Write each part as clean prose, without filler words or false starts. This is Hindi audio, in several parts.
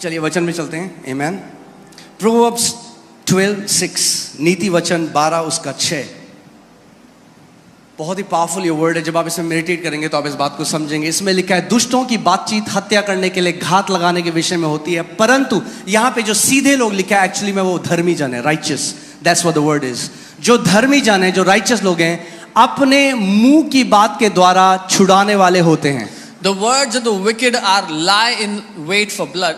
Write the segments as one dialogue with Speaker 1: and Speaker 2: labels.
Speaker 1: चलिए वचन में चलते हैं। आमेन। प्रोवर्ब्स 12:6, नीति वचन 12 उसका 6। बहुत ही पावरफुल ये वर्ड है। जब आप इसमें मेडिटेट करेंगे तो आप इस बात को समझेंगे। इसमें लिखा है, दुष्टों की बातचीत हत्या करने के लिए, घात लगाने के विषय में होती है, परंतु यहाँ पे जो सीधे लोग लिखा है एक्चुअली में वो धर्मी जन है, righteous. That's what the word is. जो धर्मी जन है, जो राइचियस लोग हैं, अपने मुंह की बात के द्वारा छुड़ाने वाले होते हैं।
Speaker 2: The words of the wicked are lie in wait for blood,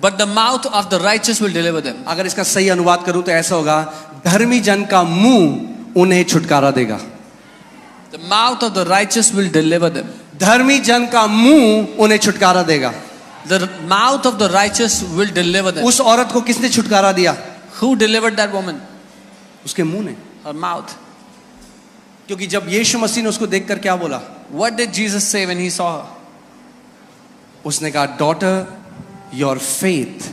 Speaker 2: but the mouth of the righteous will deliver them.
Speaker 1: अगर इसका सही अनुवाद करूं तो ऐसा होगा, धर्मी जन का मुंह उन्हें छुटकारा देगा।
Speaker 2: The mouth of the righteous will deliver them.
Speaker 1: धर्मी जन का मुंह उन्हें छुटकारा देगा।
Speaker 2: The mouth of the righteous will deliver them.
Speaker 1: उस औरत को किसने छुटकारा दिया?
Speaker 2: Who delivered that woman?
Speaker 1: उसके मुंह ने।
Speaker 2: Her mouth.
Speaker 1: क्योंकि जब यीशु मसीह ने उसको देखकर क्या बोला?
Speaker 2: What did Jesus say when he saw her?
Speaker 1: उसने कहा, daughter, your faith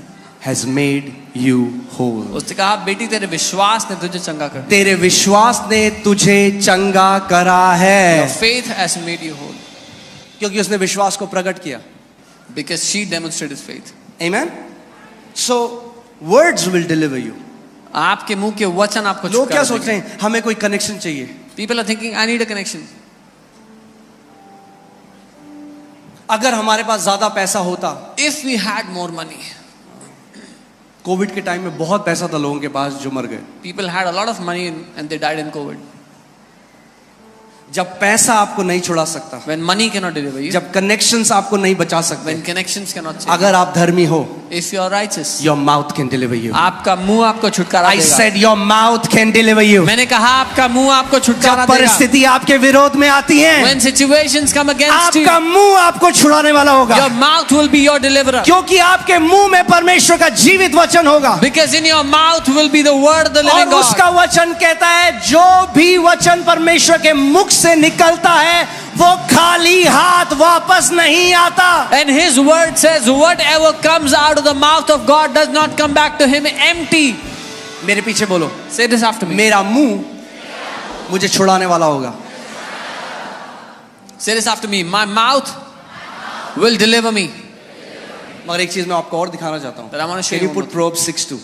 Speaker 1: has made you whole.
Speaker 2: उसने कहा, बेटी तेरे विश्वास ने तुझे चंगा कर दिया।
Speaker 1: तेरे विश्वास ने तुझे चंगा करा है।
Speaker 2: Your faith has made you whole.
Speaker 1: क्योंकि उसने विश्वास को प्रकट किया।
Speaker 2: Because she demonstrated faith.
Speaker 1: Amen. So words will deliver you.
Speaker 2: आपके मुंह के वचन आपको
Speaker 1: लोग क्या सोच रहे हैं? हमें कोई कनेक्शन चाहिए।
Speaker 2: People are thinking, I need a connection.
Speaker 1: अगर हमारे पास ज्यादा पैसा होता,
Speaker 2: If we had more money.
Speaker 1: Covid के टाइम में बहुत पैसा था लोगों के पास जो मर गए।
Speaker 2: People had a lot of money and they died in COVID.
Speaker 1: जब पैसा आपको नहीं छुड़ा सकता,
Speaker 2: When money cannot deliver you.
Speaker 1: जब कनेक्शंस आपको नहीं बचा सकते,
Speaker 2: When connections cannot save.
Speaker 1: अगर आप धर्मी हो,
Speaker 2: If you are righteous.
Speaker 1: your mouth can deliver you.
Speaker 2: आपका मुंह आपको छुटकारा
Speaker 1: I
Speaker 2: देगा।
Speaker 1: said your mouth can deliver you.
Speaker 2: मैंने कहा आपका मुंह आपको छुटकारा
Speaker 1: जब
Speaker 2: देगा।
Speaker 1: परिस्थिति आपके विरोध में आती है,
Speaker 2: When situations come against you,
Speaker 1: आपका मुंह आपको छुड़ाने वाला होगा।
Speaker 2: your mouth will be your deliverer.
Speaker 1: क्योंकि आपके मुंह में परमेश्वर का जीवित वचन होगा।
Speaker 2: Because in your mouth will be the word of the living
Speaker 1: और
Speaker 2: God.
Speaker 1: उसका वचन कहता है, जो भी वचन परमेश्वर के मुख से निकलता है वो खाली हाथ वापस नहीं आता।
Speaker 2: And his word says, whatever comes out of the mouth of God does not come back to him empty.
Speaker 1: मेरे पीछे बोलो,
Speaker 2: Say this after me.
Speaker 1: मेरा मुंह मुझे छुड़ाने वाला होगा।
Speaker 2: Say this after me. My mouth will deliver me.
Speaker 1: मगर एक चीज मैं आपको और दिखाना चाहता हूं।
Speaker 2: But I want to show
Speaker 1: Can
Speaker 2: you
Speaker 1: you
Speaker 2: one
Speaker 1: put Proverbs 6:2?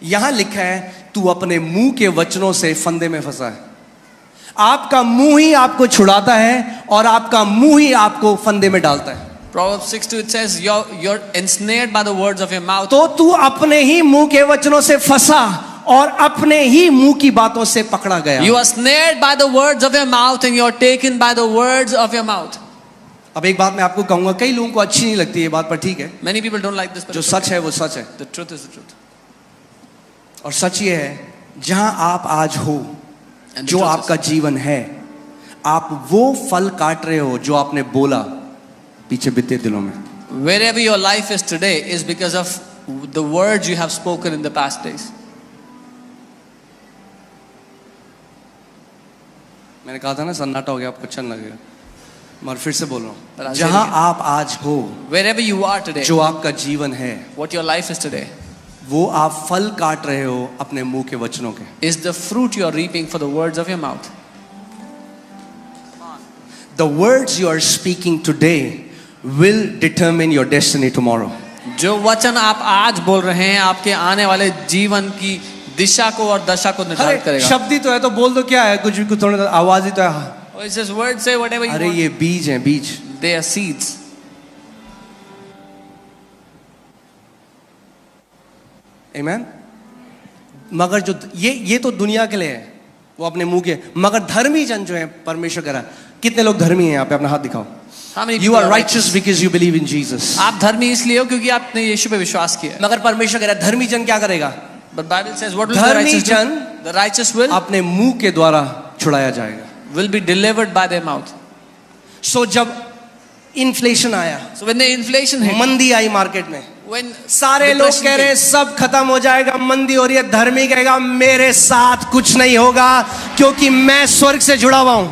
Speaker 1: यहां लिखा है, तू अपने मुंह के वचनों से फंदे में फंसा है। आपका मुंह ही आपको छुड़ाता है और आपका मुंह ही आपको फंदे में डालता है।
Speaker 2: Proverbs 6:2 it says, you're ensnared by the words of your mouth.
Speaker 1: तो तू अपने ही मुंह के वचनों से फंसा और अपने ही मुंह की बातों से पकड़ा गया।
Speaker 2: You are snared by the words of your mouth and you are taken by the words of your mouth.
Speaker 1: अब एक बात मैं आपको कहूंगा, कई लोगों को अच्छी नहीं लगती ये बात, पर ठीक है।
Speaker 2: Many people don't like this, but
Speaker 1: जो सच है वो सच है।
Speaker 2: the truth is the truth.
Speaker 1: और सच ये है, जहां आप आज हो,
Speaker 2: And the
Speaker 1: जो
Speaker 2: truth
Speaker 1: आपका जीवन है, आप वो फल काट रहे हो जो आपने बोला पीछे बीते दिनों में।
Speaker 2: Wherever your life is today is because of the words you have spoken in the past days.
Speaker 1: मैंने कहा था ना सन्नाटा हो गया, आपको अच्छा नहीं लगेगा, मगर फिर से बोल रहा
Speaker 2: But
Speaker 1: हूं,
Speaker 2: I'll say
Speaker 1: जहां
Speaker 2: it again.
Speaker 1: आप आज हो,
Speaker 2: Wherever you are today,
Speaker 1: जो आपका जीवन है,
Speaker 2: what your life is today,
Speaker 1: वो आप फल काट रहे हो अपने मुंह के वचनों के।
Speaker 2: is the fruit you are reaping for the words of your mouth.
Speaker 1: The words you are speaking today will determine your destiny tomorrow.
Speaker 2: जो वचन आप आज बोल रहे हैं आपके आने वाले जीवन की दिशा को और दशा को निर्धारित
Speaker 1: अरे
Speaker 2: करेगा।
Speaker 1: शब्द ही तो है, तो बोल दो, क्या है, कुछ भी, कुछ थोड़ा आवाज ही तो है।
Speaker 2: Oh, it says words, say whatever you
Speaker 1: अरे
Speaker 2: want.
Speaker 1: ये बीज हैं, बीज।
Speaker 2: They are seeds.
Speaker 1: Amen? मगर जो ये तो दुनिया के लिए है, वो अपने मुंह के, मगर धर्मी जन जो है परमेश्वर कह रहा है। कितने लोग धर्मी हैं यहाँ पे? अपना हाथ दिखाओ।
Speaker 2: How many
Speaker 1: You
Speaker 2: people
Speaker 1: are
Speaker 2: are
Speaker 1: righteous because you believe in Jesus.
Speaker 2: आप धर्मी इसलिए हो क्योंकि आपने यीशु पे विश्वास किया है।
Speaker 1: मगर परमेश्वर कह रहा है, धर्मी जन क्या करेगा?
Speaker 2: But Bible says what will the
Speaker 1: धर्मी
Speaker 2: righteous
Speaker 1: जन
Speaker 2: do? The righteous will
Speaker 1: अपने मुंह के द्वारा छुड़ाया जाएगा।
Speaker 2: be delivered by their mouth.
Speaker 1: सो जब इन्फ्लेशन आया,
Speaker 2: So when the inflation hit,
Speaker 1: मंदी आई मार्केट में,
Speaker 2: when
Speaker 1: सारे लोग
Speaker 2: depression
Speaker 1: कह रहे हैं
Speaker 2: came,
Speaker 1: सब खत्म हो जाएगा, मंदी हो रही है, धर्मी कहेगा मेरे साथ कुछ नहीं होगा क्योंकि मैं स्वर्ग से जुड़ा हुआ हूं।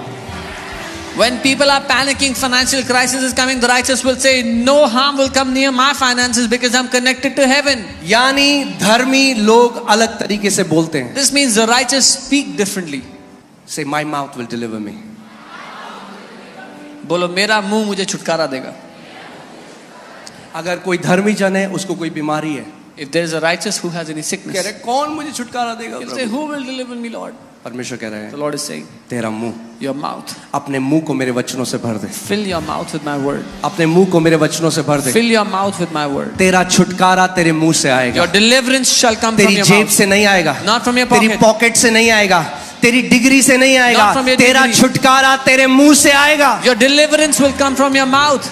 Speaker 2: when people are panicking, financial crisis is coming, the righteous will say no harm will come near my finances because I'm connected to heaven.
Speaker 1: यानी धर्मी लोग अलग तरीके से बोलते हैं।
Speaker 2: This means the righteous speak differently.
Speaker 1: Say my mouth will deliver me.
Speaker 2: बोलो मेरा मुंह मुझे छुटकारा देगा।
Speaker 1: अगर कोई धर्मी जन है, उसको कोई बीमारी है,
Speaker 2: If there is a righteous who has any
Speaker 1: कह
Speaker 2: sickness,
Speaker 1: रहे कौन मुझे छुटकारा देगा
Speaker 2: he'll say,
Speaker 1: Prabhu?
Speaker 2: who will deliver me, Lord?
Speaker 1: परमेश्वर कह रहे
Speaker 2: The
Speaker 1: हैं
Speaker 2: Lord is saying,
Speaker 1: तेरा मुंह,
Speaker 2: your mouth.
Speaker 1: अपने मुंह को मेरे वचनों से भर दे,
Speaker 2: Fill your mouth with my word.
Speaker 1: अपने मुंह को मेरे वचनों से भर दे।
Speaker 2: Fill your mouth with my word.
Speaker 1: तेरा छुटकारा तेरे मुंह से आएगा,
Speaker 2: Your deliverance shall come from
Speaker 1: तेरी
Speaker 2: your
Speaker 1: जेब
Speaker 2: mouth.
Speaker 1: से नहीं आएगा,
Speaker 2: Not from your
Speaker 1: तेरी
Speaker 2: pocket.
Speaker 1: पॉकेट से नहीं आएगा, तेरी डिग्री से नहीं आएगा,
Speaker 2: Not from your
Speaker 1: तेरा
Speaker 2: degree.
Speaker 1: छुटकारा तेरे मुंह से आएगा।
Speaker 2: Your deliverance will come from your mouth.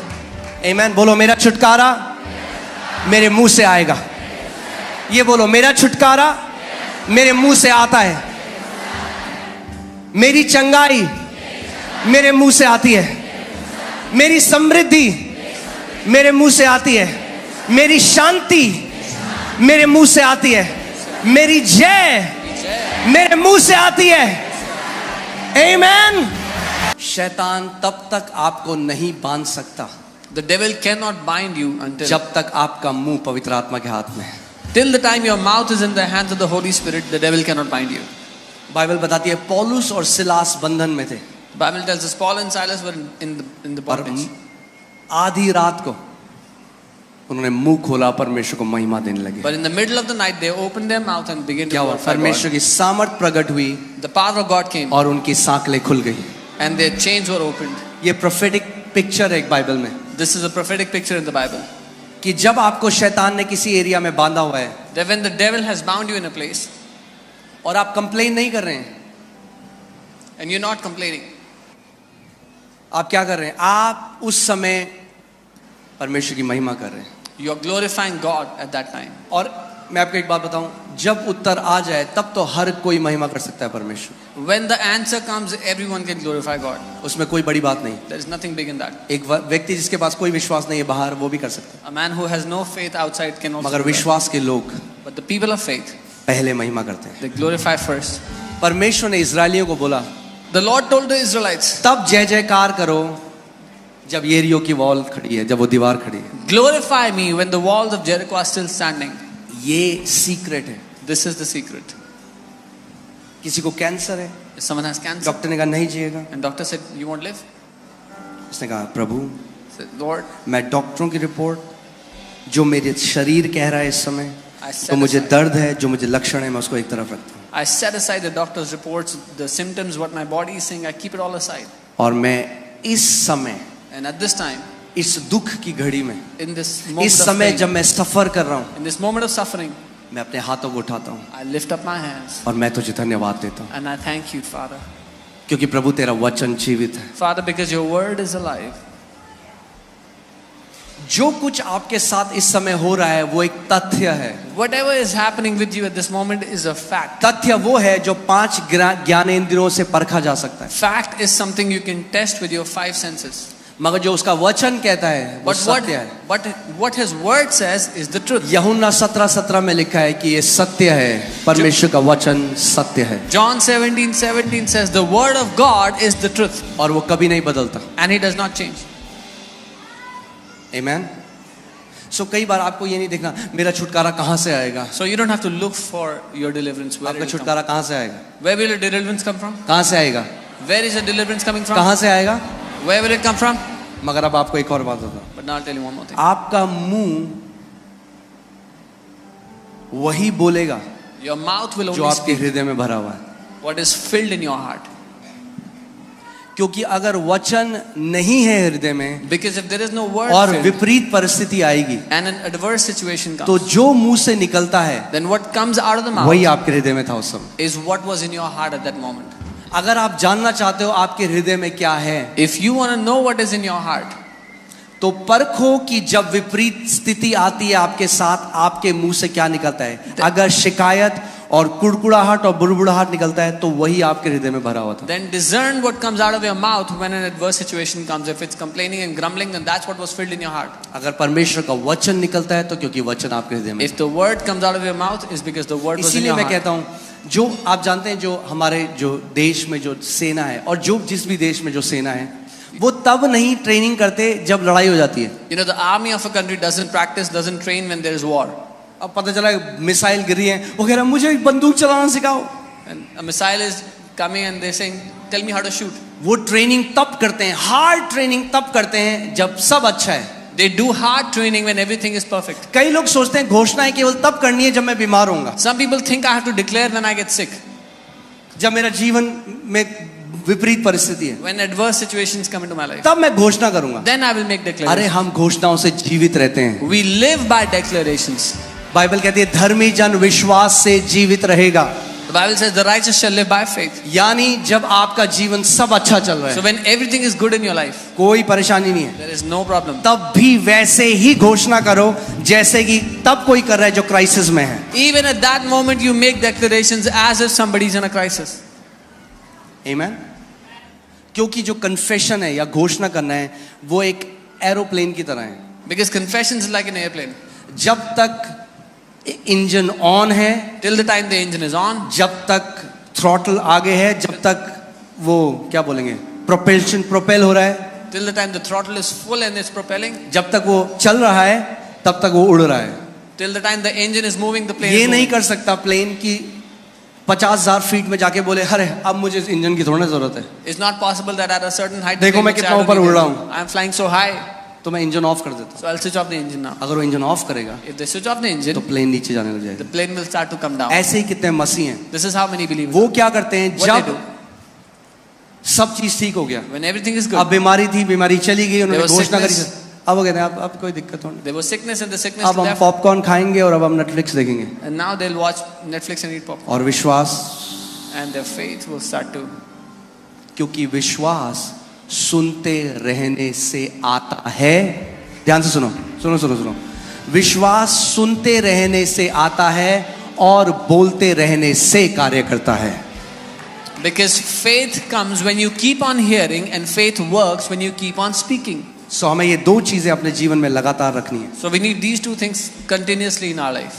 Speaker 1: आमीन। बोलो मेरा छुटकारा मेरे मुंह से आएगा। ये बोलो मेरा छुटकारा मेरे मुंह से आता है, मेरी चंगाई मेरे मुंह से आती है, मेरी समृद्धि मेरे मुंह से आती है, मेरी शांति मेरे मुंह से आती है, मेरी जय मेरे मुंह से आती है। आमीन। शैतान तब तक आपको नहीं बांध सकता
Speaker 2: The devil cannot bind you until
Speaker 1: जब तक आपका मुंह पवित्र आत्मा के हाथ में है।
Speaker 2: till the time your mouth is in the hands of the Holy Spirit. The devil cannot bind you.
Speaker 1: Bible बताती है पौलुस और सिलास बंधन में थे,
Speaker 2: The Bible tells us Paul and Silas were in the
Speaker 1: पर
Speaker 2: bondage.
Speaker 1: आधी रात को उन्होंने मुंह खोला, परमेश्वर को महिमा देने लगे।
Speaker 2: But in the middle of the night, they opened their mouth and began to
Speaker 1: क्या हुआ?
Speaker 2: glorify
Speaker 1: परमेश्वर
Speaker 2: God.
Speaker 1: की सामर्थ प्रकट हुई
Speaker 2: The power of God came
Speaker 1: और उनकी सांकलें खुल गई।
Speaker 2: and their chains were opened.
Speaker 1: ये प्रोफेटिक पिक्चर है एक बाइबल में,
Speaker 2: This is a prophetic picture in the Bible.
Speaker 1: कि जब आपको शैतान ने किसी एरिया में बांधा हुआ है
Speaker 2: That when the devil has bound you in a place
Speaker 1: और आप कंप्लेन नहीं कर रहे हैं,
Speaker 2: and you're not complaining,
Speaker 1: आप क्या कर रहे हैं? आप उस समय परमेश्वर की महिमा कर रहे हैं।
Speaker 2: you're glorifying God at that time.
Speaker 1: और मैं आपको एक बात बताऊं, जब उत्तर आ जाए तब तो हर कोई महिमा कर सकता है परमेश्वर,
Speaker 2: When the answer comes, everyone can glorify God.
Speaker 1: उसमें कोई बड़ी बात नहीं।
Speaker 2: There is nothing big in that.
Speaker 1: एक व्यक्ति जिसके पास कोई विश्वास नहीं है बाहर, वो भी कर सकता
Speaker 2: A man who has no faith outside can
Speaker 1: है,
Speaker 2: also
Speaker 1: मगर
Speaker 2: do that.
Speaker 1: विश्वास के लोग
Speaker 2: But the people of faith,
Speaker 1: पहले महिमा करते हैं।
Speaker 2: they glorify first.
Speaker 1: परमेश्वर ने इजरायलियों को बोला
Speaker 2: The Lord told the Israelites,
Speaker 1: तब जय जयकार करो जब येरियो की वॉल खड़ी है, जब वो दीवार खड़ी है।
Speaker 2: glorify me when the walls of Jericho are still standing.
Speaker 1: ये सीक्रेट है।
Speaker 2: This is the secret.
Speaker 1: किसी को कैंसर है,
Speaker 2: If someone has cancer
Speaker 1: doctor ने कहा नहीं जिएगा,
Speaker 2: and doctor said, you won't live?
Speaker 1: उसने कहा प्रभु
Speaker 2: He said, Lord,
Speaker 1: मैं डॉक्टरों की रिपोर्ट, जो मेरे शरीर कह रहा है इस समय,
Speaker 2: I
Speaker 1: तो
Speaker 2: set
Speaker 1: मुझे
Speaker 2: aside,
Speaker 1: दर्द है, जो मुझे लक्षण है, मैं उसको एक तरफ रखता हूँ
Speaker 2: I set aside the doctor's reports, the symptoms, what my body is saying, I keep it all aside.
Speaker 1: और मैं इस समय,
Speaker 2: And at this time,
Speaker 1: इस दुख की घड़ी में,
Speaker 2: in this moment
Speaker 1: इस
Speaker 2: of
Speaker 1: समय
Speaker 2: pain,
Speaker 1: जब मैं सफर कर रहा हूँ,
Speaker 2: in this moment of suffering,
Speaker 1: मैं अपने हाथों को उठाता हूँ
Speaker 2: I lift up my hands
Speaker 1: और मैं तुझे धन्यवाद देता हूँ,
Speaker 2: and I thank you, Father.
Speaker 1: क्योंकि प्रभु तेरा वचन जीवित है।
Speaker 2: Father, because your word is alive.
Speaker 1: जो कुछ आपके साथ इस समय हो रहा है वो एक तथ्य है।
Speaker 2: Whatever is happening with you at this moment is a fact.
Speaker 1: तथ्य वो है जो 5 ज्ञानेंद्रियों से परखा जा सकता है,
Speaker 2: Fact is something you can test with your 5 senses.
Speaker 1: मगर जो उसका वचन कहता है वो सत्य है।
Speaker 2: What his word says is the truth.
Speaker 1: यूहन्ना 17:17 में लिखा है कि ये सत्य है, परमेश्वर का वचन सत्य है
Speaker 2: John 17:17 says the word of God is the truth
Speaker 1: और वो कभी नहीं बदलता।
Speaker 2: and he does not change.
Speaker 1: आमीन। सो कई बार आपको ये नहीं देखना मेरा छुटकारा कहाँ से आएगा,
Speaker 2: So you don't have to look for your deliverance. Where,
Speaker 1: आपका
Speaker 2: will it come?
Speaker 1: छुटकारा कहाँ से आएगा,
Speaker 2: Where will your deliverance come from?
Speaker 1: कहाँ से आएगा,
Speaker 2: Where is your deliverance coming from?
Speaker 1: कहाँ से आएगा।
Speaker 2: Where will it come from?
Speaker 1: मगर अब आपको एक और बात बताऊं,
Speaker 2: But now I'll tell you one more thing.
Speaker 1: आपका मुंह वही बोलेगा
Speaker 2: Your mouth will
Speaker 1: जो
Speaker 2: only
Speaker 1: आपके
Speaker 2: speak
Speaker 1: हृदय में भरा हुआ है,
Speaker 2: what is filled in your heart.
Speaker 1: क्योंकि अगर वचन नहीं है हृदय में
Speaker 2: Because if there is no word
Speaker 1: और
Speaker 2: filled
Speaker 1: विपरीत परिस्थिति आएगी
Speaker 2: and an adverse situation
Speaker 1: तो
Speaker 2: comes,
Speaker 1: जो मुंह से निकलता है
Speaker 2: then what comes out of the
Speaker 1: वही
Speaker 2: mouth
Speaker 1: आपके हृदय में था उस समय।
Speaker 2: is what was in your heart at that moment.
Speaker 1: अगर आप जानना चाहते हो आपके हृदय में क्या है,
Speaker 2: If you want to know what is in your heart,
Speaker 1: तो परखो कि जब विपरीत स्थिति आती है आपके साथ आपके मुंह से क्या निकलता है। अगर शिकायत और कुड़कुड़ाहट और बुड़बुड़ाहट निकलता है तो वही आपके हृदय में भरा हुआ था।
Speaker 2: then discern what comes out of your mouth when an adverse situation comes. If it's complaining and grumbling, then that's what was filled in your heart.
Speaker 1: अगर परमेश्वर का वचन निकलता है तो क्योंकि वचन आपके हृदय में।
Speaker 2: If the word comes out of your mouth, is because the word was in
Speaker 1: इसीलिए
Speaker 2: your
Speaker 1: मैं
Speaker 2: heart.
Speaker 1: कहता हूँ, जो आप जानते हैं जो हमारे जो देश में जो सेना है और जो जिस भी देश में जो सेना है वो तब नहीं ट्रेनिंग करते जब लड़ाई हो जाती है।
Speaker 2: You know, the army of a country doesn't train when there is war.
Speaker 1: अब पता चला मिसाइल गिर रही है, वो कह रहा है मुझे बंदूक चलाना सिखाओ।
Speaker 2: And a missile is coming and they're saying, tell me how to shoot.
Speaker 1: वो ट्रेनिंग तब करते हैं, हार्ड ट्रेनिंग तब करते हैं जब सब अच्छा है।
Speaker 2: They do hard training when everything is perfect.
Speaker 1: कई लोग सोचते हैं घोषणाएं केवल तब करनी है जब मैं बीमार होऊंगा,
Speaker 2: Some people think I have to declare when I get sick,
Speaker 1: जब मेरा जीवन में विपरीत परिस्थिति है,
Speaker 2: when adverse situations come into my life.
Speaker 1: तब मैं घोषणा करूंगा.
Speaker 2: Then I will make
Speaker 1: अरे
Speaker 2: declarations.
Speaker 1: हम घोषणाओं से जीवित रहते हैं.
Speaker 2: We live by declarations.
Speaker 1: Bible कहती है धर्मी जन विश्वास से जीवित रहेगा.
Speaker 2: The Bible says the righteous shall live by faith.
Speaker 1: यानी जब आपका जीवन सब अच्छा चल रहा
Speaker 2: So
Speaker 1: है,
Speaker 2: when everything is good in your life,
Speaker 1: कोई परेशानी नहीं है,
Speaker 2: there is no problem.
Speaker 1: तब भी वैसे ही घोषणा करो जैसे कि तब कोई कर रहा है जो क्राइसिस में है.
Speaker 2: Even at that moment you make declarations as if somebody is in a crisis.
Speaker 1: आमीन. क्योंकि जो कन्फेशन है या घोषणा करना है वो एक एरोप्लेन की तरह है.
Speaker 2: Because confession is like an airplane.
Speaker 1: जब तक इंजन ऑन है,
Speaker 2: Till the time the engine is on,
Speaker 1: जब तक थ्रॉटल आगे है, जब तक वो क्या बोलेंगे प्रोपेल हो रहा है,
Speaker 2: till the time the throttle is full and it's propelling,
Speaker 1: जब तक वो चल रहा है तब तक वो उड़ रहा है.
Speaker 2: till the time the engine is moving, the plane
Speaker 1: ये
Speaker 2: is
Speaker 1: नहीं
Speaker 2: moving.
Speaker 1: कर सकता प्लेन की 50,000 फीट में जाके बोले अरे अब मुझे इस इंजन की थोड़ी जरूरत है,
Speaker 2: It's not possible that at a certain height.
Speaker 1: देखो
Speaker 2: the
Speaker 1: मैं
Speaker 2: plane will
Speaker 1: कितना
Speaker 2: say,
Speaker 1: ऊपर
Speaker 2: "I don't
Speaker 1: उड़
Speaker 2: need
Speaker 1: रहा
Speaker 2: it.
Speaker 1: हूँ."
Speaker 2: I'm flying so high,
Speaker 1: तो मैं इंजन ऑफ कर देता हूँ.
Speaker 2: so I'll switch off the engine now.
Speaker 1: अगर वो इंजन ऑफ करेगा
Speaker 2: If they switch off the
Speaker 1: तो
Speaker 2: engine,
Speaker 1: प्लेन नीचे जाने लग
Speaker 2: the
Speaker 1: जाएगा.
Speaker 2: plane will start to come down.
Speaker 1: ऐसे ही कितने मसीह हैं,
Speaker 2: This is how many believers.
Speaker 1: वो क्या करते हैं
Speaker 2: What they
Speaker 1: जब
Speaker 2: do
Speaker 1: सब चीज ठीक हो गया,
Speaker 2: when everything is
Speaker 1: अब
Speaker 2: good.
Speaker 1: बीमारी थी, बीमारी चली गई, उन्होंने
Speaker 2: There was
Speaker 1: घोषणा करी,
Speaker 2: sickness.
Speaker 1: अब वो कहते हैं अब कोई दिक्कत नहीं,
Speaker 2: There was sickness and the sickness
Speaker 1: अब हम
Speaker 2: left,
Speaker 1: पॉपकॉर्न खाएंगे और अब हम नेटफ्लिक्स देखेंगे.
Speaker 2: and now they'll watch Netflix and eat popcorn,
Speaker 1: और विश्वास,
Speaker 2: and their faith will start to.
Speaker 1: क्योंकि विश्वास सुनते रहने से आता है. ध्यान से सुनो सुनो सुनो सुनो. विश्वास सुनते रहने से आता है और बोलते रहने से कार्य करता है.
Speaker 2: Because faith comes when you keep on hearing, and faith works when you keep on speaking.
Speaker 1: सो हमें ये दो चीजें अपने जीवन में लगातार रखनी है.
Speaker 2: So we need these two things continuously in our life.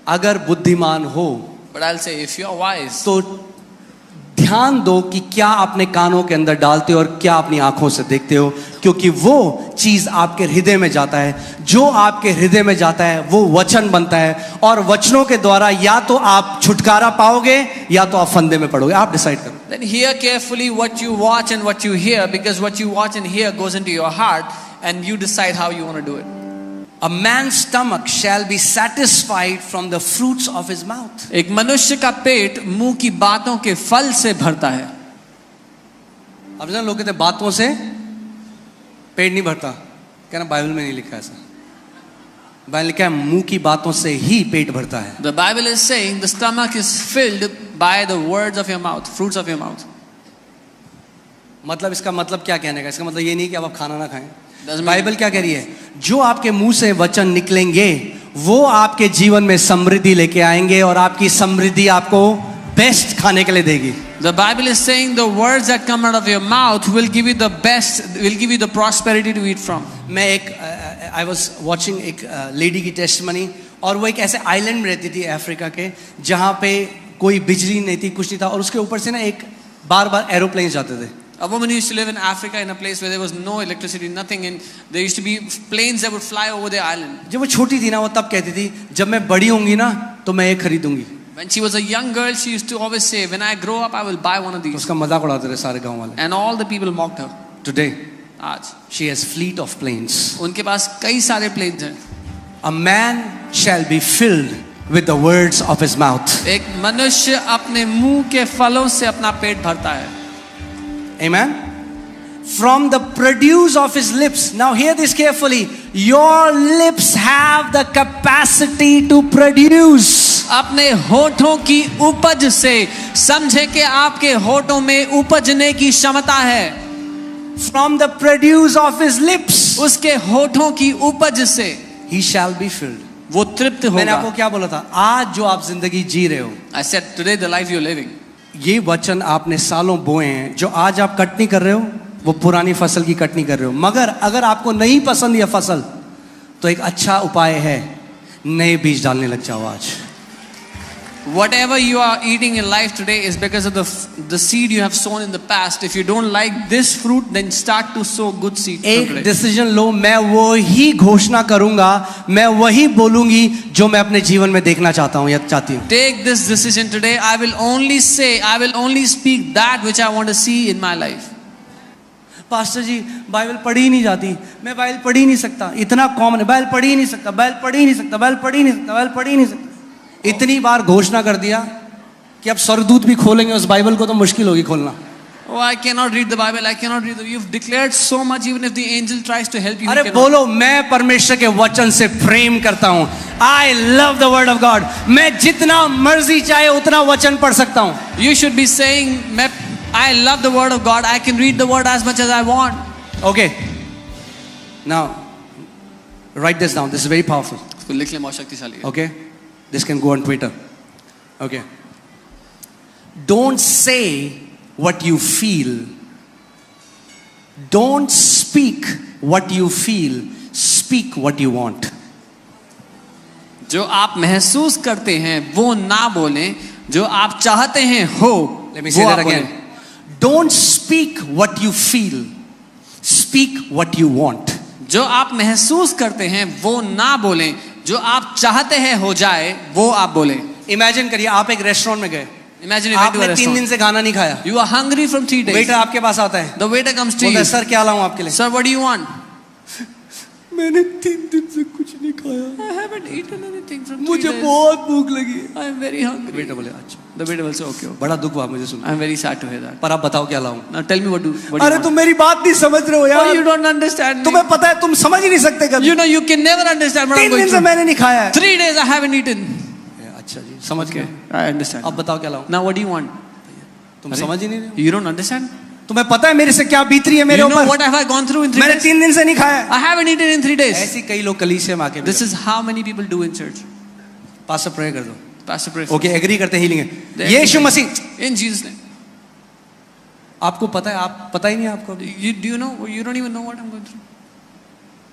Speaker 1: अगर बुद्धिमान हो
Speaker 2: But I'll say, if you are wise,
Speaker 1: तो ध्यान दो कि क्या अपने कानों के अंदर डालते हो और क्या अपनी आंखों से देखते हो, क्योंकि वो चीज आपके हृदय में जाता है. जो आपके हृदय में जाता है वो वचन बनता है, और वचनों के द्वारा या तो आप छुटकारा पाओगे या तो आप फंदे में पड़ोगे. आप डिसाइड करो.
Speaker 2: then hear carefully what you watch and what you hear, because what you watch and hear goes into your heart, and you decide how you want to do it.
Speaker 1: A man's stomach shall be satisfied from the fruits of his mouth.
Speaker 2: एक मनुष्य का पेट मुंह की बातों के फल से भरता है.
Speaker 1: अब लोग कहते हैं बातों से पेट नहीं भरता, कहना बाइबल में नहीं लिखा है ऐसा. बाइबल लिखा है मुंह की बातों से ही पेट भरता है.
Speaker 2: The Bible is saying the stomach is filled by the words of your mouth, fruits of your mouth.
Speaker 1: मतलब इसका मतलब क्या कहने का, इसका मतलब ये नहीं कि अब आप खाना ना खाएं.
Speaker 2: Doesn't mean-
Speaker 1: बाइबल क्या कह रही है, जो आपके मुंह से वचन निकलेंगे वो आपके जीवन में समृद्धि लेके आएंगे, और आपकी समृद्धि आपको बेस्ट खाने के लिए देगी.
Speaker 2: The Bible is saying the words that come out of your mouth will give you the best, will give you the prosperity to eat from.
Speaker 1: मैं एक आई वॉज वॉचिंग एक लेडी की टेस्टमनी, और वो एक ऐसे आइलैंड में रहती थी अफ्रीका के, जहाँ पे कोई बिजली नहीं थी, कुछ नहीं था, और उसके ऊपर से ना एक बार बार एरोप्लेन जाते थे.
Speaker 2: A woman used to live in Africa in a place where there was no electricity, nothing, and there used to be planes that would fly over the island.
Speaker 1: जब वो छोटी थी ना, वो तब कहती थी जब मैं बड़ी होंगी ना तो मैं ये खरीदूंगी.
Speaker 2: When she was a young girl, she used to always say, "When I grow up, I will buy one of these."
Speaker 1: उसका मजाक उड़ाते रहे सारे गांव वाले.
Speaker 2: And all the people mocked her.
Speaker 1: Today
Speaker 2: आज
Speaker 1: she has fleet of planes.
Speaker 2: उनके पास कई सारे planes हैं.
Speaker 1: A man shall be filled with the words of his mouth.
Speaker 2: एक मनुष्य अपने मुंह के फलों से अपना पेट भरता है.
Speaker 1: Amen. From the produce of his lips. Now hear this carefully. Your lips have the capacity to produce.
Speaker 2: अपने होठों की उपज से, समझे कि आपके होठों में उपजने की क्षमता है.
Speaker 1: From the produce of his lips,
Speaker 2: उसके होठों की उपज से
Speaker 1: he shall be filled.
Speaker 2: वो तृप्त
Speaker 1: मैंने आपको
Speaker 2: होगा.
Speaker 1: क्या बोला था, आज जो आप जिंदगी जी रहे हो,
Speaker 2: I said today the life you're living,
Speaker 1: ये वचन आपने सालों बोए हैं. जो आज आप कटनी कर रहे हो वो पुरानी फसल की कटनी कर रहे हो. मगर अगर आपको नहीं पसंद यह फसल, तो एक अच्छा उपाय है, नए बीज डालने लग जाओ आज.
Speaker 2: whatever you are eating in life today is because of the seed you have sown in the past. If you don't like this fruit, then start to sow good seed from
Speaker 1: एक
Speaker 2: today.
Speaker 1: डिसीजन लो, मैं वही घोषणा करूंगा, मैं वही बोलूंगी जो मैं अपने जीवन में देखना चाहता हूं या चाहती हूं.
Speaker 2: Take this decision today. I will only say, I will only speak that which I want to see in my life.
Speaker 1: Pastor ji Bible पढ़ी ही नहीं जाती, मैं बाइबल पढ़ ही नहीं सकता, इतना कॉमन है, बाइबल पढ़ ही नहीं सकता, बाइबल पढ़ ही नहीं सकता, बाइबल पढ़ ही नहीं सकता, बाइबल पढ़ ही नहीं सकता। इतनी बार घोषणा कर दिया कि अब स्वर्गदूत भी खोलेंगे उस बाइबल को तो मुश्किल होगी खोलना।
Speaker 2: Oh, I cannot read the Bible. I cannot read. You've declared so much. Even if the angel tries to help you,
Speaker 1: अरे
Speaker 2: you cannot.
Speaker 1: बोलो, मैं परमेश्वर के वचन से प्रेम करता हूं। I love the word of God। मैं जितना मर्जी चाहे उतना वचन पढ़ सकता हूं।
Speaker 2: You should be saying, I love the word of God. I can read the word as much as I want.
Speaker 1: Okay. Now, write this down. This is very powerful.
Speaker 2: इसको लिख ले, बहुत शक्तिशाली है.
Speaker 1: Okay? This can go on Twitter. Okay. Don't say what you feel. Don't speak what you feel. Speak what you want.
Speaker 2: जो आप महसूस करते हैं वो ना बोलें, जो आप चाहते हैं हो
Speaker 1: Let me say
Speaker 2: वो
Speaker 1: that
Speaker 2: आप
Speaker 1: again.
Speaker 2: बोलें.
Speaker 1: Don't speak what you feel. Speak what you want.
Speaker 2: जो आप महसूस करते हैं वो ना बोलें, जो आप चाहते हैं हो जाए वो आप बोलें.
Speaker 1: Imagine करिए आप एक रेस्टोरेंट में गए,
Speaker 2: Imagine you went to a
Speaker 1: आपने 3 दिन
Speaker 2: restaurant.
Speaker 1: से खाना नहीं खाया,
Speaker 2: You are hungry from 3 days.
Speaker 1: Waiter आपके पास आता है,
Speaker 2: The waiter comes to
Speaker 1: बोलता
Speaker 2: you.
Speaker 1: है सर क्या लाऊं आपके लिए?
Speaker 2: Sir, what do you want?
Speaker 1: मैंने 3 दिन से कुछ नहीं खाया,
Speaker 2: I haven't eaten anything from 3
Speaker 1: मुझे
Speaker 2: days.
Speaker 1: बहुत भूख लगी है।
Speaker 2: I am very hungry.
Speaker 1: Waiter बोले अच्छा,
Speaker 2: The waiter will say, okay.
Speaker 1: बड़ा दुख हुआ मुझे सुन,
Speaker 2: I am very sad to hear that.
Speaker 1: पर आप बताओ क्या लाऊं?
Speaker 2: Now tell me what do you
Speaker 1: अरे
Speaker 2: want?
Speaker 1: तुम मेरी बात नहीं समझ रहे हो
Speaker 2: Oh, you
Speaker 1: यार,
Speaker 2: don't understand me.
Speaker 1: तुम्हें पता है तुम समझ ही नहीं सकते कभी।
Speaker 2: You know you can never understand what I'm
Speaker 1: 3
Speaker 2: going
Speaker 1: दिन से
Speaker 2: through.
Speaker 1: मैंने नहीं खाया है।
Speaker 2: 3 days I haven't eaten.
Speaker 1: अच्छा जी, समझ
Speaker 2: Okay,
Speaker 1: गए।
Speaker 2: I understand.
Speaker 1: अब बताओ क्या लाऊं?
Speaker 2: Now what do you want?
Speaker 1: तुम समझ ही नहीं रहे हो।
Speaker 2: You don't understand?
Speaker 1: तुम्हें पता है मेरे से क्या बीत रही है मेरे
Speaker 2: You know
Speaker 1: ऊपर?
Speaker 2: what have I gone through in 3
Speaker 1: मैंने
Speaker 2: days?
Speaker 1: 3 दिन से नहीं खाया है।
Speaker 2: I haven't eaten in 3 days.
Speaker 1: ऐसी कई लोग कलीसिया में आके
Speaker 2: This is how many people do in church.
Speaker 1: Pastor pray कर दो।
Speaker 2: Pastor pray for
Speaker 1: okay, agree करते हैं, हीलिंग है।
Speaker 2: They
Speaker 1: Yeshu
Speaker 2: agree.
Speaker 1: Masih,
Speaker 2: In Jesus' name.
Speaker 1: आपको पता है, आप पता ही नहीं है आपको अभी।
Speaker 2: Do you know? You don't even know what I'm going through.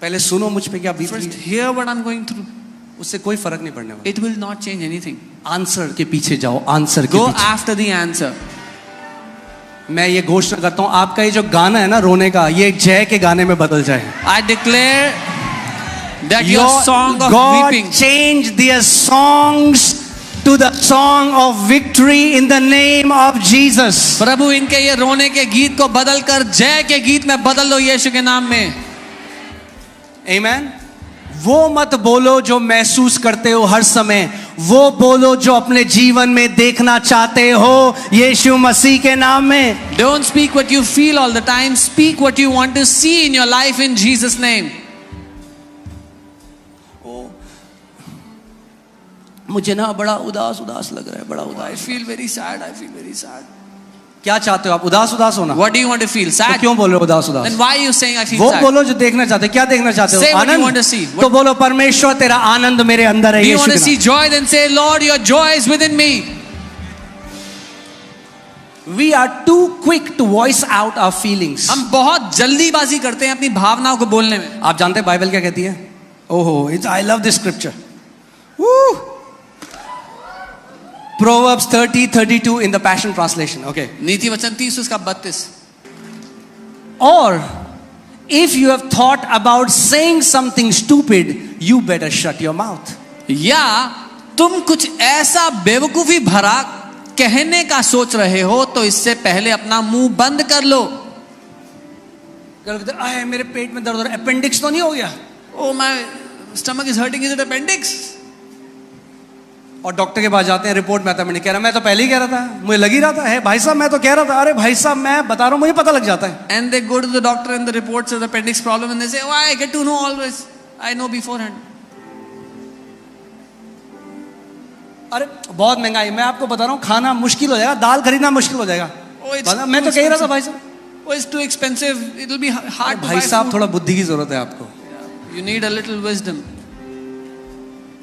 Speaker 1: पहले सुनो मुझ पे क्या बीत रही
Speaker 2: First
Speaker 1: है,
Speaker 2: hear what I'm going through.
Speaker 1: उससे कोई फर्क नहीं पड़ने वाला।
Speaker 2: It will not change anything.
Speaker 1: Answer के पीछे जाओ, आंसर के
Speaker 2: Go
Speaker 1: पीछे।
Speaker 2: after the answer.
Speaker 1: मैं ये घोषणा करता हूँ, आपका ये जो गाना है ना रोने का, ये जय के गाने में बदल जाए।
Speaker 2: I declare that your song of
Speaker 1: God
Speaker 2: weeping,
Speaker 1: change their songs to the song of victory in the name of Jesus.
Speaker 2: प्रभु इनके ये रोने के गीत को बदल कर जय के गीत में बदल दो यीशु के नाम में.
Speaker 1: Amen. वो मत बोलो जो महसूस करते हो हर समय, वो बोलो जो अपने जीवन में देखना चाहते हो यीशु मसीह के नाम में।
Speaker 2: Don't speak what you feel all the time. Speak what you want to see in your life in Jesus' name.
Speaker 1: मुझे ना बड़ा उदास उदास लग रहा है, बड़ा
Speaker 2: I
Speaker 1: उदास।
Speaker 2: feel very sad. I feel very sad.
Speaker 1: क्या चाहते हो आप? उदास उदास होना?
Speaker 2: What do you want to feel?
Speaker 1: तो
Speaker 2: Sad.
Speaker 1: क्यों बोल रहे हो उदास उदास?
Speaker 2: Then why are you saying I feel
Speaker 1: वो
Speaker 2: sad?
Speaker 1: बोलो जो देखना चाहते हो। क्या देखना चाहते
Speaker 2: Say
Speaker 1: हो?
Speaker 2: what you want
Speaker 1: Anand.
Speaker 2: to see.
Speaker 1: तो बोलो परमेश्वर तेरा आनंद मेरे अंदर है
Speaker 2: Do you
Speaker 1: Yeshu
Speaker 2: want to
Speaker 1: के
Speaker 2: see
Speaker 1: नाम।
Speaker 2: joy? Then say, Lord, your joy is within me.
Speaker 1: We are too quick to voice out our feelings.
Speaker 2: हम बहुत जल्दीबाजी करते हैं अपनी भावनाओं को बोलने में.
Speaker 1: आप जानते हैं बाइबल क्या कहती है? ओहो, I love this scripture. Proverbs 30:32 in the Passion Translation. Okay.
Speaker 2: नीति वचन 30 उसका 32.
Speaker 1: Or if you have thought about saying something stupid, you better shut your mouth.
Speaker 2: या तुम कुछ ऐसा बेवकूफी भरा कहने का सोच रहे हो तो इससे पहले अपना मुंह बंद कर लो.
Speaker 1: आए मेरे पेट में दर्द हो रहा है, अपेंडिक्स तो नहीं हो गया?
Speaker 2: Oh, my stomach is hurting. Is it appendix?
Speaker 1: और डॉक्टर के पास जाते हैं, रिपोर्ट में आता है, मैंने कह रहा, मैं तो पहले ही कह रहा था, मुझे लग ही रहा था, है भाई साहब मैं तो कह रहा था, अरे भाई साहब मैं बता रहा हूँ, मुझे पता लग जाता है।
Speaker 2: And they go to the doctor and the report says appendix problem and they say, oh, I get to know always. I know beforehand.
Speaker 1: अरे बहुत महंगाई, मैं आपको बता रहा हूँ, खाना मुश्किल हो जाएगा, दाल खरीदना मुश्किल हो जाएगा।
Speaker 2: Oh, it's
Speaker 1: मैं तो
Speaker 2: too
Speaker 1: कह ही रहा था
Speaker 2: expensive.
Speaker 1: भाई साहब।
Speaker 2: Oh, it's too expensive. It will be hard to
Speaker 1: भाई
Speaker 2: buy
Speaker 1: साहब
Speaker 2: food.
Speaker 1: थोड़ा बुद्धि की जरूरत है आपको।
Speaker 2: You need a little wisdom.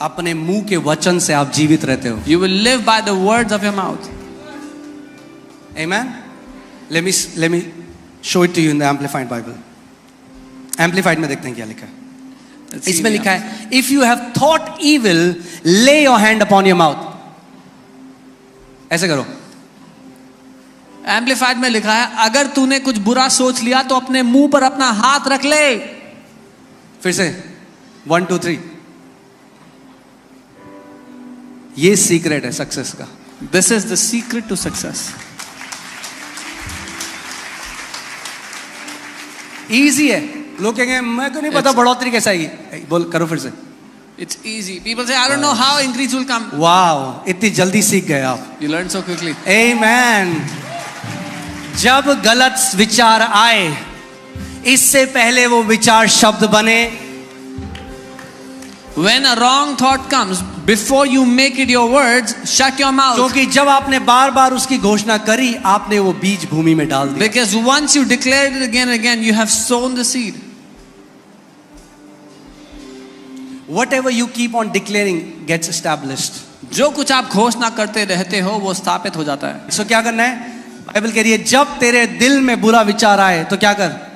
Speaker 1: अपने मुंह के वचन से आप जीवित रहते हो।
Speaker 2: You will live by the words of your mouth.
Speaker 1: Amen. Let me show it to you in the Amplified Bible. Amplified में देखते हैं क्या लिखा है।
Speaker 2: Let's see
Speaker 1: इसमें
Speaker 2: the
Speaker 1: लिखा है, if you have thought evil, lay your hand upon your mouth. ऐसे करो।
Speaker 2: Amplified में लिखा है, अगर तूने कुछ बुरा सोच लिया तो अपने मुंह पर अपना हाथ रख ले.
Speaker 1: फिर से 1 2 3। ये सीक्रेट है सक्सेस का।
Speaker 2: This is the secret to success.
Speaker 1: Easy है। लोग कहेंगे मैं को नहीं पता बढ़ोतरी कैसे आएगी। बोल करो फिर से।
Speaker 2: It's easy. People say, I don't know how increase will come.
Speaker 1: वाह, इतनी जल्दी सीख गए आप।
Speaker 2: You learn so quickly.
Speaker 1: आमेन। जब गलत विचार आए, इससे पहले वो विचार शब्द बने।
Speaker 2: When a wrong thought comes, before you make it your words, shut your mouth.
Speaker 1: क्योंकि जब आपने बार बार उसकी घोषणा करी, आपने वो बीज भूमि में डाल दिया।
Speaker 2: Because once you declare it again and again, you have sown the seed.
Speaker 1: Whatever you keep on declaring gets established.
Speaker 2: जो कुछ आप घोषणा करते रहते हो वो स्थापित हो जाता है।
Speaker 1: सो क्या करना है? बाइबल कह रही है जब तेरे दिल में बुरा विचार आए तो क्या कर?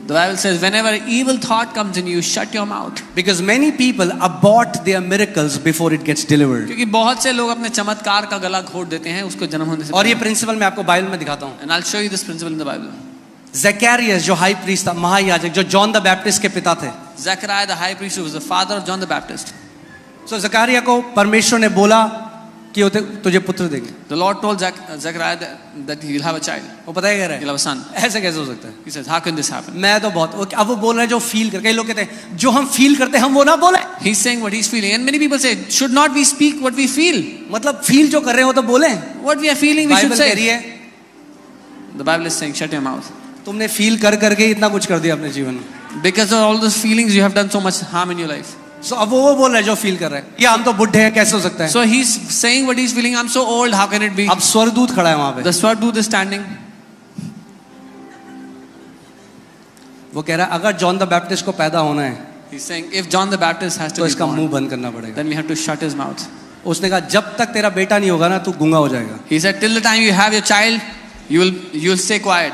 Speaker 2: The Bible says whenever evil thought comes in you, shut your mouth.
Speaker 1: Because many people abort their miracles before it gets delivered.
Speaker 2: क्योंकि बहुत से लोग अपने चमत्कार का गला घोट देते हैं उसको जन्म होने से
Speaker 1: और ये प्रिंसिपल मैं आपको बाइबल में दिखाता हूँ।
Speaker 2: And I'll show you this principle in the Bible.
Speaker 1: Zakaria जो हाई प्रीस्ट था, महायाजक, जो जॉन द बैप्टिस्ट के पिता थे।
Speaker 2: Zechariah the high priest who was the father of John the Baptist.
Speaker 1: सो ज़करिया को परमेश्वर ने बोला कि वो तुझे पुत्र देंगे।
Speaker 2: The Lord told Zechariah that he will have a child.
Speaker 1: वो पता है क्या रहा
Speaker 2: He'll have a son.
Speaker 1: है? ऐसे कैसे हो सकता है?
Speaker 2: He says, how can this happen?
Speaker 1: मैं तो बहुत, अब वो बोल रहे हैं जो फील कर, कई लोग कहते हैं जो हम फील करते हैं हम वो ना बोले।
Speaker 2: He's saying what he's feeling, and many people say, should not we speak what we feel?
Speaker 1: मतलब फील जो कर रहे हो तो बोले।
Speaker 2: What we are feeling, we should
Speaker 1: Bible कह रही
Speaker 2: say.
Speaker 1: है
Speaker 2: The Bible is saying, shut your mouth.
Speaker 1: तुमने फील कर करके इतना कुछ कर दिया अपने जीवन में।
Speaker 2: Because of all those feelings, you have done so much harm in your life.
Speaker 1: सो अब वो बोल रहा है जो फील कर रहा है, या हम तो बुढ़े हैं कैसे हो सकता है?
Speaker 2: So he's saying what he's feeling. I'm so old. How can it be?
Speaker 1: अब स्वर्गदूत खड़ा है वहां पे।
Speaker 2: The Swarduta is standing.
Speaker 1: वो कह रहा है अगर जॉन द बैप्टिस्ट को पैदा होना है
Speaker 2: He's saying, if John the Baptist has
Speaker 1: तो
Speaker 2: to be
Speaker 1: इसका मुंह
Speaker 2: born,
Speaker 1: बंद करना पड़ेगा।
Speaker 2: then we have to shut his mouth.
Speaker 1: उसने कहा जब तक तेरा बेटा नहीं होगा ना तू गूंगा हो जाएगा।
Speaker 2: He said, till the time you have your child, you'll stay quiet.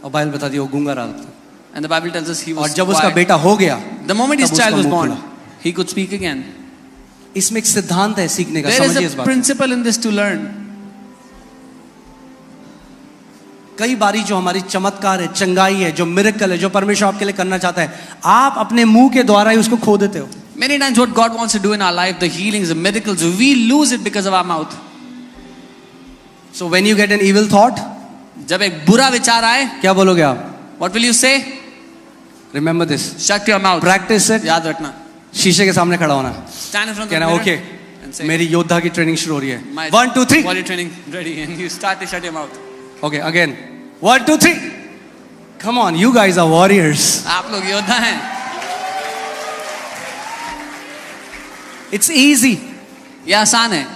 Speaker 1: और बाइबल बता दी वो गूंगा रहा था।
Speaker 2: And the Bible tells us he
Speaker 1: और
Speaker 2: was
Speaker 1: जब उसका
Speaker 2: quiet.
Speaker 1: बेटा हो गया,
Speaker 2: The moment his
Speaker 1: तब
Speaker 2: child
Speaker 1: उसका
Speaker 2: was
Speaker 1: मुंह
Speaker 2: born,
Speaker 1: खुला।
Speaker 2: he could speak again.
Speaker 1: इसमें एक सिद्धांत है सीखने का,
Speaker 2: There is
Speaker 1: समझिए इस
Speaker 2: a
Speaker 1: बात।
Speaker 2: principle in this to learn.
Speaker 1: कई बारी जो हमारी चमत्कार है, चंगाई है, जो मिरेकल है, जो परमेश्वर आपके लिए करना चाहता है, आप अपने मुंह के द्वारा ही उसको खो देते हो।
Speaker 2: Many times what God wants to do in our life, the healings, the miracles, we lose it because of our mouth.
Speaker 1: So when you get an evil thought,
Speaker 2: जब एक बुरा विचार आए,
Speaker 1: क्या बोलोगे आप?
Speaker 2: what will you say?
Speaker 1: Remember this.
Speaker 2: Shut your mouth.
Speaker 1: Practice it.
Speaker 2: याद रखना.
Speaker 1: शीशे के सामने खड़ा होना,
Speaker 2: Stand in front of
Speaker 1: कहना
Speaker 2: the
Speaker 1: okay
Speaker 2: mirror and say,
Speaker 1: मेरी योद्धा की ट्रेनिंग शुरू हो रही है।
Speaker 2: my
Speaker 1: 1 2 3
Speaker 2: body training ready, and you start to shut your mouth.
Speaker 1: Okay again 1 2 3 come on you guys are warriors.
Speaker 2: आप लोग योद्धा हैं।
Speaker 1: It's easy.
Speaker 2: यह आसान है।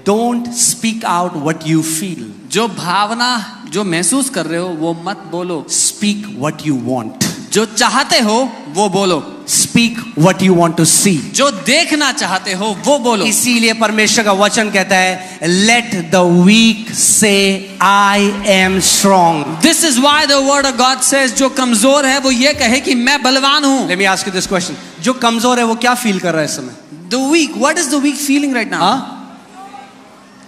Speaker 1: Don't speak out what you feel,
Speaker 2: जो भावना जो महसूस कर रहे हो वो मत बोलो।
Speaker 1: स्पीक व्हाट यू वांट,
Speaker 2: जो चाहते हो वो बोलो।
Speaker 1: Speak what you want to see,
Speaker 2: जो देखना चाहते हो वो बोलो।
Speaker 1: इसीलिए परमेश्वर का वचन कहता है लेट द वीक से I am strong.
Speaker 2: This is why the word of God says जो कमजोर है वो ये कहे कि मैं बलवान हूं।
Speaker 1: Let me ask you this question, जो कमजोर है वो क्या फील कर रहा है इस समय?
Speaker 2: The weak, what is the weak feeling right now?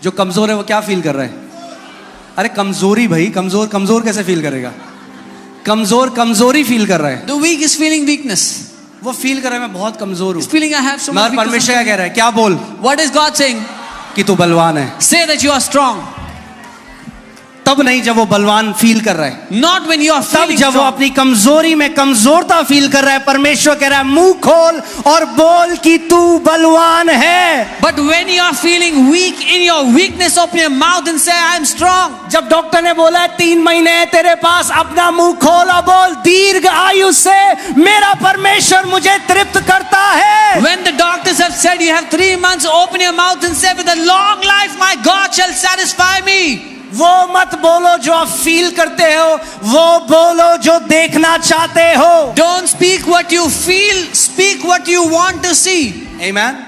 Speaker 1: जो कमजोर है वो क्या फील कर रहा है? अरे कमजोरी भाई, कमजोर कमजोर कैसे फील करेगा? कमजोर कमजोरी फील कर रहा है।
Speaker 2: The weak is feeling weakness.
Speaker 1: वो फील कर रहा है मैं बहुत कमजोर हूँ।
Speaker 2: Feeling I have so much.
Speaker 1: परमेश्वर क्या कह रहा है? क्या बोल?
Speaker 2: What is God saying?
Speaker 1: कि तू बलवान है।
Speaker 2: Say that you are strong.
Speaker 1: तब नहीं जब वो बलवान फील कर रहा है,
Speaker 2: नॉट व्हेन यू आर
Speaker 1: तब
Speaker 2: फीलिंग
Speaker 1: जब वो अपनी कमजोरी में कमजोरता फील कर रहा है। परमेश्वर कह रहा है मुंह खोल और बोल कि तू बलवान है।
Speaker 2: But when you are feeling weak in your weakness, open your mouth and say I am strong.
Speaker 1: जब डॉक्टर ने बोला है 3 महीने है तेरे पास, अपना मुंह खोला, बोल दीर्घ आयु से मेरा परमेश्वर मुझे तृप्त करता है।
Speaker 2: When the doctors have said you have 3 months, open your mouth and say, with a long life my God shall satisfy me.
Speaker 1: वो मत बोलो जो आप फील करते हो, वो बोलो जो देखना चाहते हो।
Speaker 2: Don't speak what you feel, speak what you want to see.
Speaker 1: Amen.